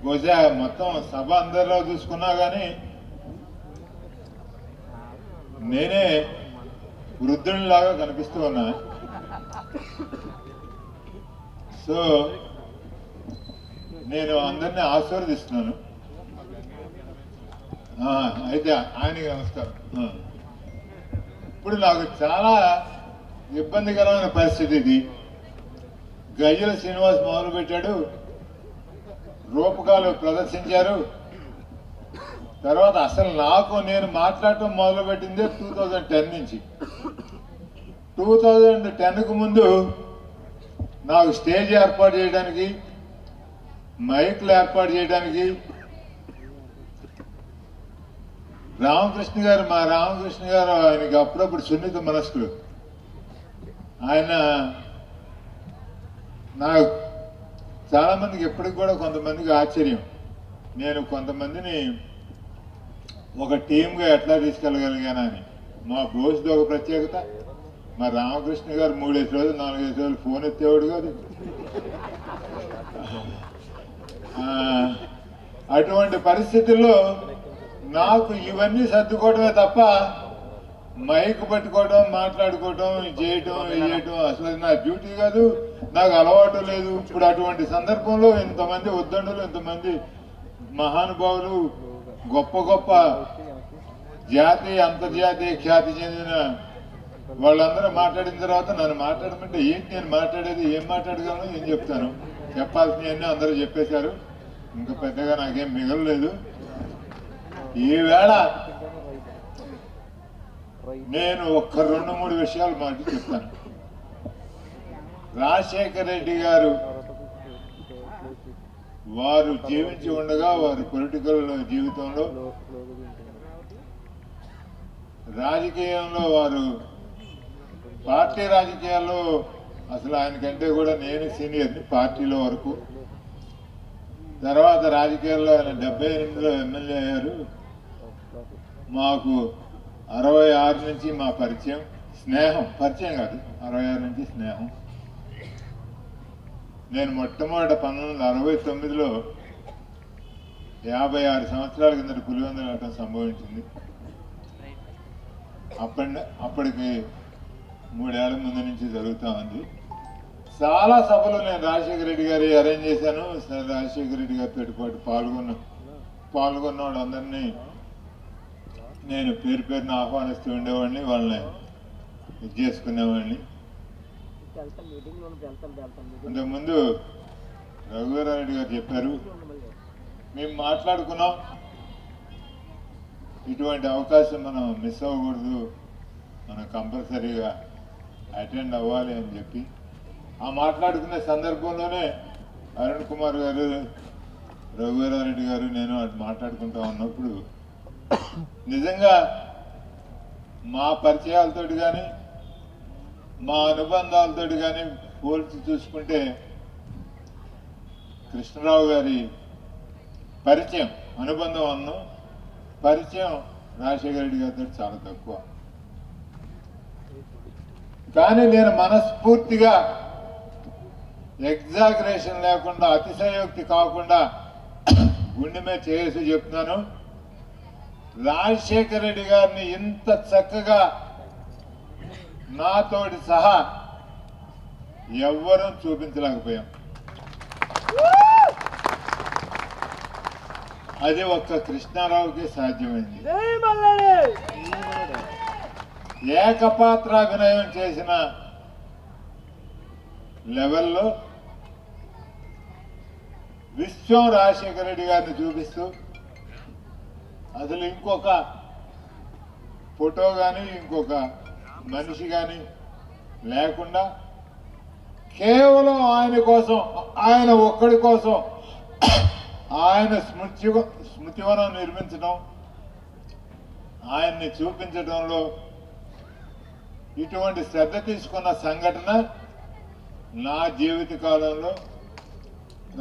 బహుశా మొత్తం సభ అందరిలో చూసుకున్నా కానీ నేనే వృద్ధునిలాగా కనిపిస్తూ ఉన్నా. సో నేను అందరినీ ఆశీర్వదిస్తున్నాను. అయితే ఆయనకి నమస్కారం. ఇప్పుడు నాకు చాలా ఇబ్బందికరమైన పరిస్థితి ఇది. గజ్జల శ్రీనివాస్ మొదలుపెట్టాడు, రూపకాలు ప్రదర్శించారు. తర్వాత అసలు నేను మాట్లాడటం మొదలుపెట్టిందే 2010 నుంచి. 2010కు ముందు నాకు స్టేజ్ ఏర్పాటు చేయడానికి, మైక్లు ఏర్పాటు చేయడానికి మా రామకృష్ణ గారు ఆయనకి అప్పుడప్పుడు సున్నిత మనస్కులు. ఆయన నాకు చాలా మందికి ఎప్పటికి కూడా కొంతమందికి ఆశ్చర్యం, నేను కొంతమందిని ఒక టీమ్గా ఎట్లా తీసుకెళ్ళగలిగానని. మా బోస్ది ఒక ప్రత్యేకత. మా రామకృష్ణ గారు 3-5 రోజులు 4-5 రోజులు ఫోన్ ఎత్తేవాడు కాదు. అటువంటి పరిస్థితుల్లో నాకు ఇవన్నీ సర్దుకోవడమే తప్ప మైక్ పట్టుకోవడం, మాట్లాడుకోవడం, చేయటం అసలు నా డ్యూటీ కాదు, నాకు అలవాటు లేదు. ఇప్పుడు అటువంటి సందర్భంలో ఇంతమంది ఉద్దండులు, ఇంతమంది మహానుభావులు, గొప్ప గొప్ప జాతీయ అంతర్జాతీయ ఖ్యాతి చెందిన వాళ్ళందరూ మాట్లాడిన తర్వాత నన్ను మాట్లాడమంటే ఏంటి నేను మాట్లాడేది, ఏం మాట్లాడగలను, ఏం చెప్తాను? చెప్పాల్సినవన్నీ అందరూ చెప్పేశారు. ఇంకా పెద్దగా నాకేం మిగలలేదు. ఈవేళ నేను ఒక్క 2-3 విషయాలు మాట చెప్తాను. రాజశేఖర రెడ్డి గారు వారు జీవించి ఉండగా వారి పొలిటికల్ జీవితంలో, రాజకీయంలో, వారు పార్టీ రాజకీయాల్లో అసలు ఆయనకంటే కూడా నేను సీనియర్ని పార్టీలో వరకు. తర్వాత రాజకీయాల్లో ఆయన 78లో ఎమ్మెల్యే అయ్యారు. మాకు 66 నుంచి మా పరిచయం కాదు, 66 నుంచి స్నేహం. నేను మొట్టమొదట 1969లో 56 సంవత్సరాల కిందట పులివెందుల వెళ్ళటం సంభవించింది. అప్పటికి 3 ఏళ్ల ముందు నుంచి జరుగుతూ ఉంది. చాలా సభలు నేను రాజశేఖర రెడ్డి గారి అరేంజ్ చేశాను. రాజశేఖర రెడ్డి గారితో పాటు పాల్గొన్న వాళ్ళందరినీ నేను పేరున ఆహ్వానిస్తూ ఉండేవాడిని, వాళ్ళని ఇది చేసుకునేవాడిని. అంతకుముందు రఘువీరారెడ్డి గారు చెప్పారు, మేము మాట్లాడుకున్నాం, ఇటువంటి అవకాశం మనం మిస్ అవ్వకూడదు, మనం కంపల్సరీగా అటెండ్ అవ్వాలి అని చెప్పి. ఆ మాట్లాడుకునే సందర్భంలోనే అరుణ్ కుమార్ గారు, రఘువీరారెడ్డి గారు, నేను అటు మాట్లాడుకుంటా ఉన్నప్పుడు నిజంగా మా పరిచయాలతోటి కానీ మా అనుబంధాలతోటి కానీ పోల్చి చూసుకుంటే కృష్ణరావు గారి పరిచయం, పరిచయం రాజశేఖర రెడ్డి గారితో చాలా తక్కువ. కానీ నేను మనస్ఫూర్తిగా ఎగ్జాగరేషన్ లేకుండా, అతిశయోక్తి కాకుండా గుండె మీద చేసి చెప్తున్నాను, రాజశేఖర రెడ్డి గారిని ఇంత చక్కగా నాతోటి సహా ఎవ్వరూ చూపించలేకపోయాం. అది ఒక్క కృష్ణారావుకి సాధ్యమైంది. ఏకపాత్రాభినయం చేసిన లెవెల్లో విశ్వం రాజశేఖర రెడ్డి గారిని చూపిస్తూ, అసలు ఇంకొక ఫోటో కానీ ఇంకొక మనిషి కానీ లేకుండా కేవలం ఆయన కోసం, ఆయన ఒక్కడి కోసం ఆయన స్మృతివనం నిర్మించడం, ఆయన్ని చూపించడంలో ఇటువంటి శ్రద్ధ తీసుకున్న సంఘటన నా జీవిత కాలంలో,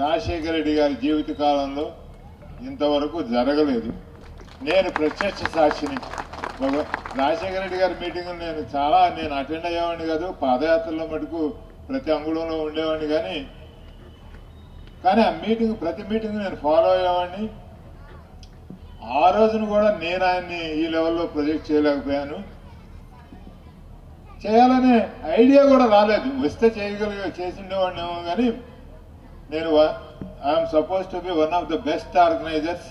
రాజశేఖర రెడ్డి గారి జీవిత కాలంలో ఇంతవరకు జరగలేదు. నేను ప్రత్యక్ష సాక్షిని. రాజశేఖర రెడ్డి గారి మీటింగులు నేను అటెండ్ అయ్యేవాడిని కాదు, పాదయాత్రలో మటుకు ప్రతి అంగుళంలో ఉండేవాడిని. కానీ కానీ ఆ మీటింగ్ ప్రతి మీటింగ్ నేను ఫాలో అయ్యేవాడిని. ఆ రోజున కూడా నేను ఆయన్ని ఈ లెవెల్లో ప్రొజెక్ట్ చేయలేకపోయాను. చేయాలనే ఐడియా కూడా రాలేదు. వస్తే చేసిండేవాడినేమో. కానీ నేను I'm suppose to be one of the best organisers,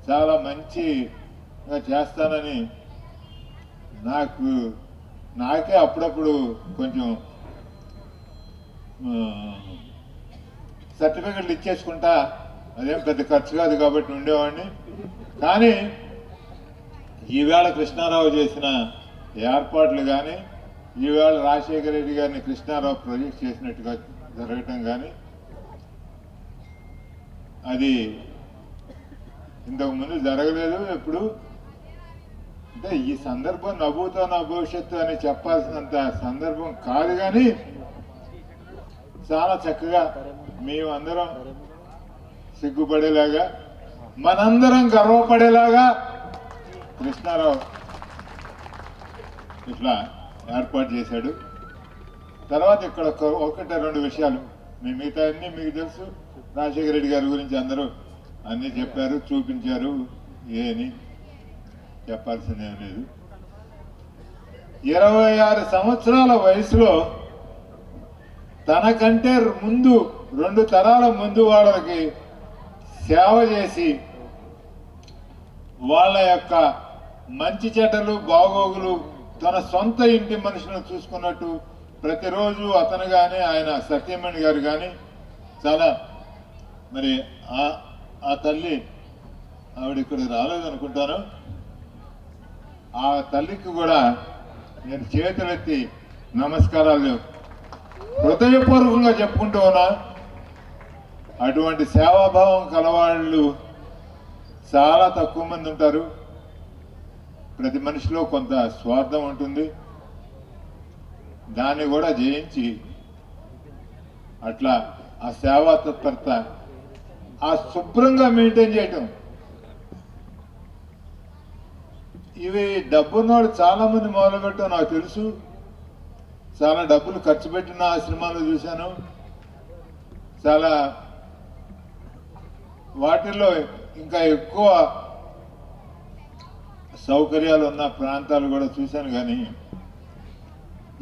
చాలా మంచిగా చేస్తానని నాకే అప్పుడప్పుడు కొంచెం సర్టిఫికెట్లు ఇచ్చేసుకుంటా, అదేం పెద్ద ఖర్చు కాదు కాబట్టి ఉండేవాడిని. కానీ ఈవేళ కృష్ణారావు చేసిన ఏర్పాట్లు కానీ, ఈవేళ రాజశేఖర రెడ్డి గారిని కృష్ణారావు ప్రొజెక్ట్ చేసినట్టుగా జరగటం కానీ, అది ఇంతకుముందు జరగలేదు ఎప్పుడు. అంటే ఈ సందర్భం నవ్వుతో నా భవిష్యత్తు అని చెప్పాల్సినంత సందర్భం కాదు. కానీ చాలా చక్కగా మేమందరం సిగ్గుపడేలాగా, మనందరం గర్వపడేలాగా కృష్ణారావు ఇట్లా ఏర్పాటు చేశాడు. తర్వాత ఇక్కడ ఒకటి రెండు విషయాలు, మిగతా అన్ని మీకు తెలుసు. రాజశేఖర రెడ్డి గారి గురించి అందరూ అన్నీ చెప్పారు, చూపించారు. అని చెప్పాల్సిందేం లేదు. 26 సంవత్సరాల వయసులో తనకంటే ముందు 2 తరాల ముందు వాళ్ళకి సేవ చేసి వాళ్ళ యొక్క మంచి చెడ్డలు బాగోగులు తన సొంత ఇంటి మనుషులను చూసుకున్నట్టు ప్రతిరోజు అతను కానీ ఆయన సత్యమణి గారు కానీ చాలా మరి ఆ తల్లి ఆవిడ ఇక్కడికి రాలేదనుకుంటాను. ఆ తల్లికి కూడా నేను చేతులెత్తి నమస్కారాలు హృదయపూర్వకంగా చెప్పుకుంటూ ఉన్నా. అటువంటి సేవాభావం కలవాళ్ళు చాలా తక్కువ మంది ఉంటారు. ప్రతి మనిషిలో కొంత స్వార్థం ఉంటుంది, దాన్ని కూడా జయించి అట్లా ఆ సేవా తత్పరత ఆ శుభ్రంగా మెయింటైన్ చేయటం. ఇవి డబ్బున్నవాడు చాలా మంది మొదలుపెట్టాం నాకు తెలుసు. చాలా డబ్బులు ఖర్చు పెట్టిన ఆశ్రమాలు చూశాను. చాలా వాటిల్లో ఇంకా ఎక్కువ సౌకర్యాలు ఉన్న ప్రాంతాలు కూడా చూశాను. కానీ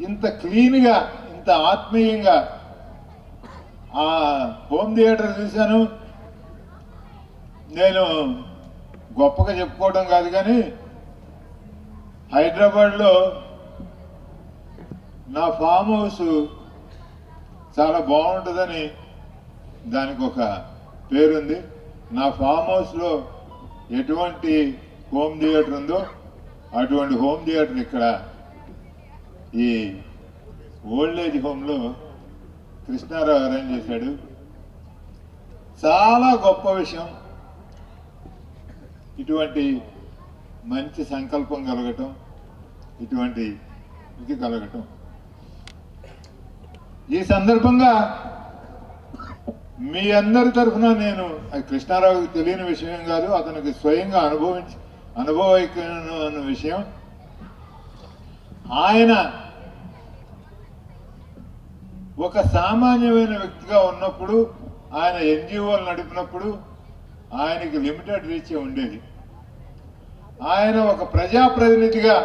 ఇంత క్లీన్గా, ఇంత ఆత్మీయంగా ఆ హోమ్ థియేటర్ చూశాను. నేను గొప్పగా చెప్పుకోవడం కాదు, కానీ హైదరాబాద్లో నా ఫామ్ హౌస్ చాలా బాగుంటుందని దానికి ఒక పేరుంది. నా ఫామ్ హౌస్లో ఎటువంటి హోమ్ థియేటర్ ఉందో అటువంటి హోమ్ థియేటర్ ఇక్కడ ఈ ఓల్డ్ ఏజ్ హోమ్లో కృష్ణారావు అరేంజ్ చేశాడు. చాలా గొప్ప విషయం. ఇటువంటి మంచి సంకల్పం కలగటం, ఇటువంటి ఇది కలగటం. ఈ సందర్భంగా మీ అందరి తరఫున నేను, కృష్ణారావుకి తెలియని విషయం కాదు, అతనికి స్వయంగా అనుభవించిన విషయం. ఆయన ఒక సామాన్యమైన వ్యక్తిగా ఉన్నప్పుడు, ఆయన ఎన్జిఓలు నడిపినప్పుడు ఆయనకి లిమిటెడ్ రీచ్ ఉండేది. ఆయన ఒక ప్రజాప్రతినిధిగా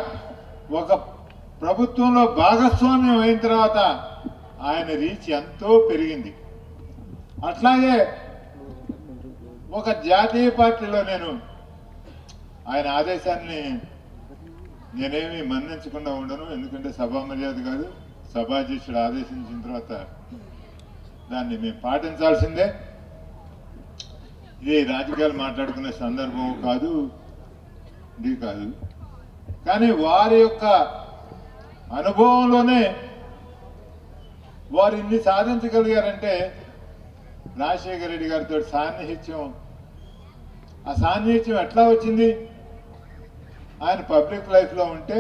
ఒక ప్రభుత్వంలో భాగస్వామ్యం అయిన తర్వాత ఆయన రీచ్ ఎంతో పెరిగింది. అట్లాగే ఒక జాతీయ పార్టీలో నేను ఆయన ఆదేశాన్ని నేనేమి మన్నించకుండా ఉండను. ఎందుకంటే సభా మర్యాద కాదు, సభాధ్యక్షుడు ఆదేశించిన తర్వాత దాన్ని మేము పాటించాల్సిందే. ఇది రాజకీయాలు మాట్లాడుకునే సందర్భం కాదు, ఇది కాదు. కానీ వారి యొక్క అనుభవంలోనే వారు ఇన్ని సాధించగలిగారంటే రాజశేఖర రెడ్డి గారితో సాన్నిహిత్యం. ఆ సాన్నిహిత్యం ఎట్లా వచ్చింది? ఆయన పబ్లిక్ లైఫ్లో ఉంటే,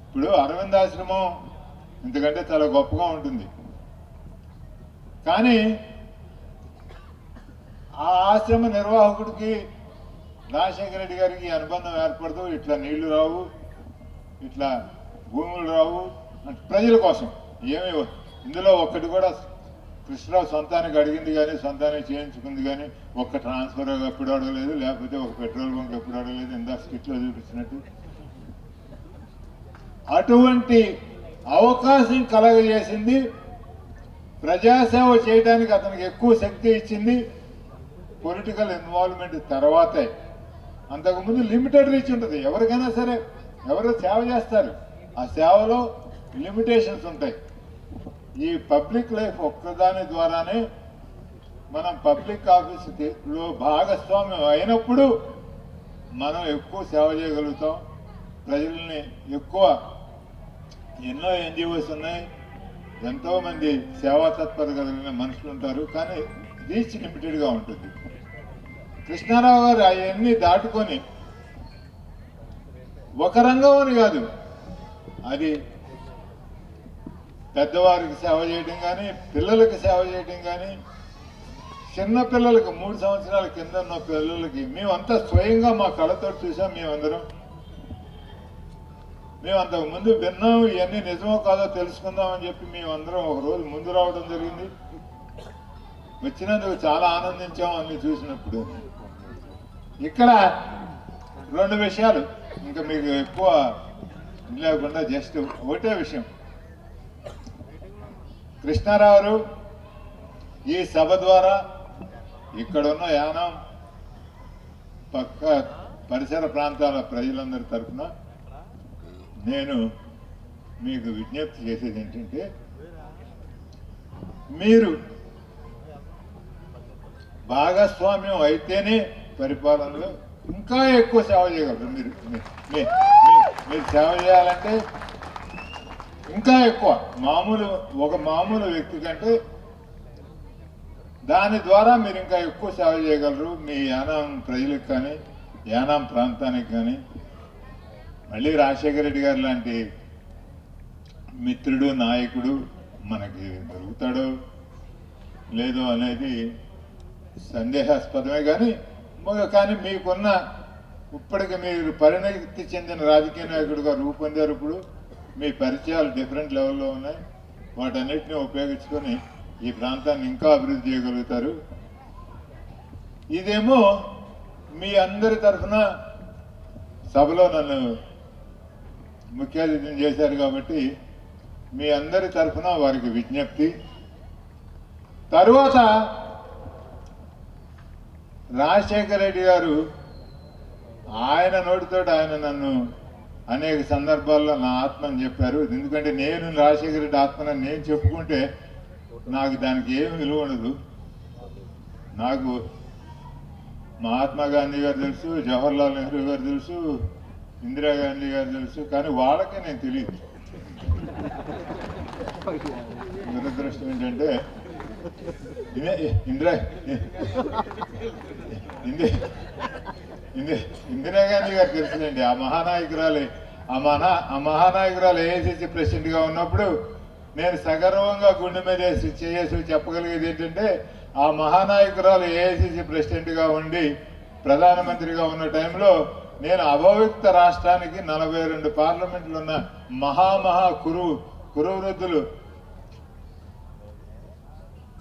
ఇప్పుడు అరవింద్ ఆశ్రమం ఎందుకంటే చాలా గొప్పగా ఉంటుంది, కానీ ఆ ఆశ్రమ నిర్వాహకుడికి రాజశేఖర రెడ్డి గారికి అనుబంధం ఏర్పడదు. ఇట్లా నీళ్లు రావు, ఇట్లా భూములు రావు, ప్రజల కోసం ఏమి ఇందులో ఒక్కటి కూడా కృష్ణరావు సొంతానికి అడిగింది కానీ సొంతానికి చేయించుకుంది కానీ ఒక్క ట్రాన్స్ఫర్ ఎప్పుడు అడగలేదు, లేకపోతే ఒక పెట్రోల్ బంక్ ఎప్పుడు అడగలేదు, ఇందాక స్కిట్లో చూపించినట్టు. అటువంటి అవకాశం కలగజేసింది, ప్రజాసేవ చేయడానికి అతనికి ఎక్కువ శక్తి ఇచ్చింది పొలిటికల్ ఇన్వాల్వ్మెంట్ తర్వాతే. అంతకుముందు లిమిటెడ్ రీచ్ ఉంటుంది. ఎవరికైనా సరే ఎవరో సేవ చేస్తారు, ఆ సేవలో లిమిటేషన్స్ ఉంటాయి. ఈ పబ్లిక్ లైఫ్ ఒక్కదాని ద్వారానే మనం పబ్లిక్ ఆఫీసులో భాగస్వామ్యం అయినప్పుడు మనం ఎక్కువ సేవ చేయగలుగుతాం. ప్రజల్ని ఎక్కువ, ఎన్నో ఎన్జిఓస్ ఉన్నాయి, ఎంతోమంది సేవా తత్పరత కలిగిన మనుషులు ఉంటారు, కానీ రీచ్ లిమిటెడ్గా ఉంటుంది. కృష్ణారావు గారు అవన్నీ దాటుకొని ఒక రంగం అని కాదు, అది పెద్దవారికి సేవ చేయడం కానీ, పిల్లలకి సేవ చేయడం కానీ, చిన్న పిల్లలకి 3 సంవత్సరాల కింద ఉన్న పిల్లలకి మేమంతా స్వయంగా మా కళ్ళతో చూసాం. మేము అంతకుముందు విన్నాం, ఇవన్నీ నిజమో కాదో తెలుసుకుందామని చెప్పి మేమందరం ఒక రోజు ముందు రావడం జరిగింది. వచ్చినందుకు చాలా ఆనందించాం అన్ని చూసినప్పుడు. ఇక్కడ 2 విషయాలు, ఇంకా మీకు ఎక్కువ లేకుండా జస్ట్ ఒకటే విషయం. కృష్ణారావు ఈ సభ ద్వారా ఇక్కడున్న యానం పక్క పరిసర ప్రాంతాల ప్రజలందరి తరఫున నేను మీకు విజ్ఞప్తి చేసేది ఏంటంటే, మీరు భాగస్వామ్యం అయితేనే పరిపాలనలో ఇంకా ఎక్కువ సేవ చేయగలరు. మీరు సేవ చేయాలంటే ఇంకా ఎక్కువ, ఒక మామూలు వ్యక్తి కంటే దాని ద్వారా మీరు ఇంకా ఎక్కువ సేవ చేయగలరు. మీ యానాం ప్రజలకు కానీ, యానాం ప్రాంతానికి కానీ. మళ్ళీ రాజశేఖర రెడ్డి గారు లాంటి మిత్రుడు, నాయకుడు మనకి దొరుకుతాడో లేదో అనేది సందేహాస్పదమే. కానీ మీకున్న, ఇప్పటికి మీరు పరిణతి చెందిన రాజకీయ నాయకుడిగా రూపొందారు. ఇప్పుడు మీ పరిచయాలు డిఫరెంట్ లెవెల్లో ఉన్నాయి. వాటన్నిటిని ఉపయోగించుకొని ఈ ప్రాంతాన్ని ఇంకా అభివృద్ధి చేయగలుగుతారు. ఇదేమో మీ అందరి తరఫున సభలో నన్ను ముఖ్య అతిథిని చేశారు కాబట్టి మీ అందరి తరఫున వారికి విజ్ఞప్తి. తరువాత రాజశేఖర రెడ్డి గారు ఆయన నోటితో ఆయన నన్ను అనేక సందర్భాల్లో నా ఆత్మని చెప్పారు. ఎందుకంటే నేను రాజశేఖర రెడ్డి ఆత్మని నేను చెప్పుకుంటే నాకు దానికి ఏమి విలువ ఉండదు. నాకు మహాత్మా గాంధీ గారు తెలుసు, జవహర్లాల్ నెహ్రూ గారు తెలుసు, ఇందిరాగాంధీ గారు తెలుసు, కానీ వాళ్ళకే నేను తెలియదు. దురదృష్టం ఏంటంటే ఇందిరాగాంధీ గారు తెలుసులేండి. ఆ మహానాయకురాలు ఏఐసిసి ప్రెసిడెంట్గా ఉన్నప్పుడు నేను సగర్వంగా గుండె మీద చేసి చెప్పగలిగేది ఏంటంటే, ఆ మహానాయకురాలు ఏఐసిసి ప్రెసిడెంట్గా ఉండి ప్రధానమంత్రిగా ఉన్న టైంలో నేను అభవిక్త రాష్ట్రానికి 42 పార్లమెంట్లు ఉన్న కురువృద్ధులు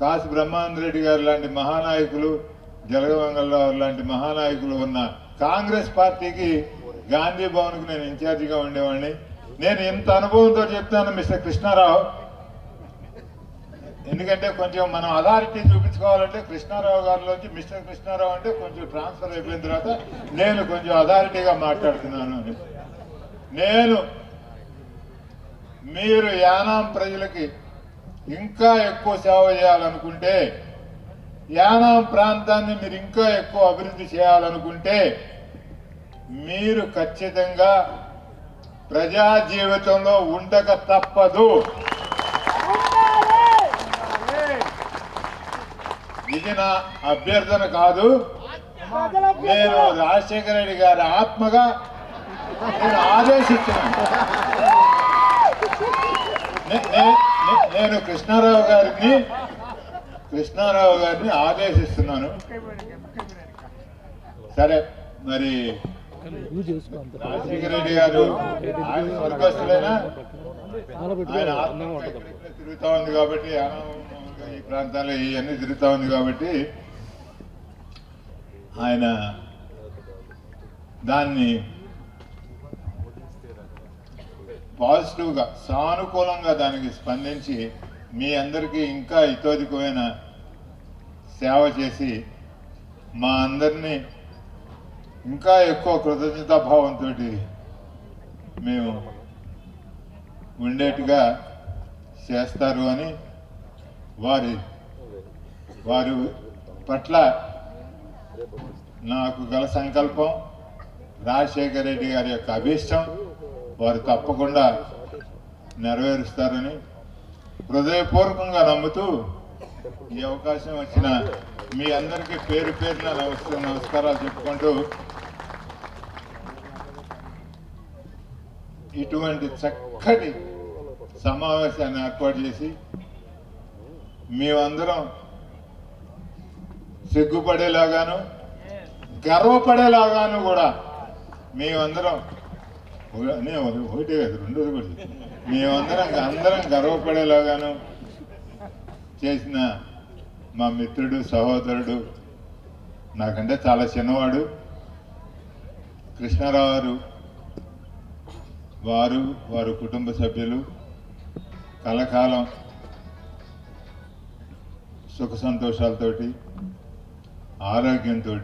కాశీ బ్రహ్మానంద రెడ్డి గారు లాంటి మహానాయకులు, జలగమంగళరావు లాంటి మహానాయకులు ఉన్న కాంగ్రెస్ పార్టీకి గాంధీ భవన్కి నేను ఇన్ఛార్జిగా ఉండేవాడిని. నేను ఇంత అనుభవంతో చెప్తాను మిస్టర్ కృష్ణారావు, ఎందుకంటే కొంచెం మనం అథారిటీ చూపించుకోవాలంటే కృష్ణారావు గారిలోంచి మిస్టర్ కృష్ణారావు అంటే కొంచెం ట్రాన్స్ఫర్ అయిపోయిన తర్వాత నేను కొంచెం అథారిటీగా మాట్లాడుతున్నాను అని. మీరు యానాం ప్రజలకి ఇంకా ఎక్కువ సేవ చేయాలనుకుంటే, యానాం ప్రాంతాన్ని మీరు ఇంకా ఎక్కువ అభివృద్ధి చేయాలనుకుంటే మీరు ఖచ్చితంగా ప్రజా జీవితంలో ఉండక తప్పదు. ఇది నా అభ్యర్థన కాదు. నేను రాజశేఖర రెడ్డి గారి ఆత్మగా నేను ఆదేశిస్తున్నాను. నేను కృష్ణారావు గారిని ఆదేశిస్తున్నాను. సరే, మరి రాజశేఖర రెడ్డి గారు ఆయన స్వర్గస్థులైనా ఆయన ఆత్మ తిరుగుతా ఉంది కాబట్టి ఈ ప్రాంతాల్లో ఇవన్నీ తిరుగుతూ ఉంది కాబట్టి ఆయన దాన్ని పాజిటివ్గా సానుకూలంగా దానికి స్పందించి మీ అందరికీ ఇంకా ఇతోధికమైన సేవ చేసి మా అందరినీ ఇంకా ఎక్కువ కృతజ్ఞతాభావంతో మేము ఉండేట్టుగా చేస్తారు అని వారి పట్ల నాకు గల సంకల్పం, రాజశేఖర రెడ్డి గారి యొక్క అభీష్టం వారు తప్పకుండా నెరవేరుస్తారని హృదయపూర్వకంగా నమ్ముతూ ఈ అవకాశం వచ్చిన మీ అందరికీ పేరు పేరున నమస్కారాలు చెప్పుకుంటూ ఇటువంటి చక్కటి సమావేశాన్ని ఏర్పాటు చేసి మేమందరం సిగ్గుపడేలాగాను గర్వపడేలాగాను కూడా మేమందరం ఒకటే కాదు రెండోది కూడా మేమందరం గర్వపడేలాగాను చేసిన మా మిత్రుడు సహోదరుడు నాకంటే చాలా చిన్నవాడు కృష్ణారావు గారు వారు కుటుంబ సభ్యులు కలకాలం సుఖ సంతోషాలతోటి ఆరోగ్యంతో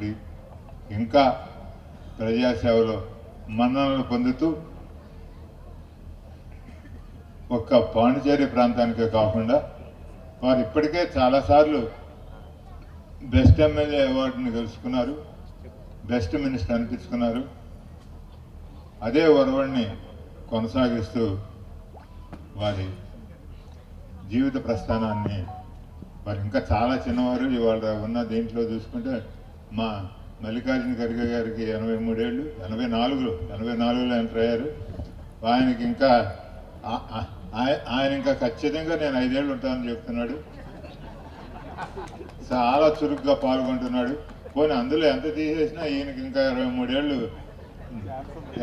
ఇంకా ప్రజాసేవలో మన్ననలు పొందుతూ ఒక్క పాండిచేరి ప్రాంతానికే కాకుండా వారు ఇప్పటికే చాలాసార్లు బెస్ట్ ఎమ్మెల్యే అవార్డుని గెలుచుకున్నారు, బెస్ట్ మినిస్టర్ అనిపించుకున్నారు. అదే ఒరవడిని కొనసాగిస్తూ వారి జీవిత ప్రస్థానాన్ని వారు ఇంకా చాలా చిన్నవారు. ఇవాళ ఉన్న దీంట్లో చూసుకుంటే మా మల్లికార్జున ఖర్గే గారికి 83 ఏళ్ళు, 84లో ఎంటర్ అయ్యారు. ఆయనకి ఇంకా ఆయన ఇంకా ఖచ్చితంగా నేను 5 ఏళ్ళు ఉంటానని చెప్తున్నాడు. చాలా చురుగ్గా పాల్గొంటున్నాడు. పోనీ అందులో ఎంత తీసేసినా ఈయనకి ఇంకా 23 ఏళ్ళు,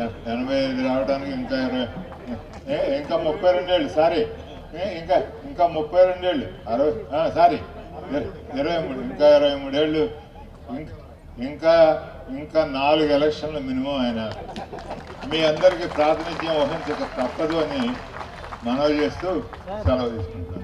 85 రావడానికి ఇంకా 32 ఏళ్ళు, సారీ ఇంకా 32 ఏళ్ళు, 60 సారీ 23, ఇంకా 23 ఏళ్ళు, ఇంకా 4 ఎలక్షన్లు మినిమం ఆయన మీ అందరికీ ప్రాతినిధ్యం వహించక తప్పదు అని మనవి చేస్తూ సెలవు తీసుకుంటాను.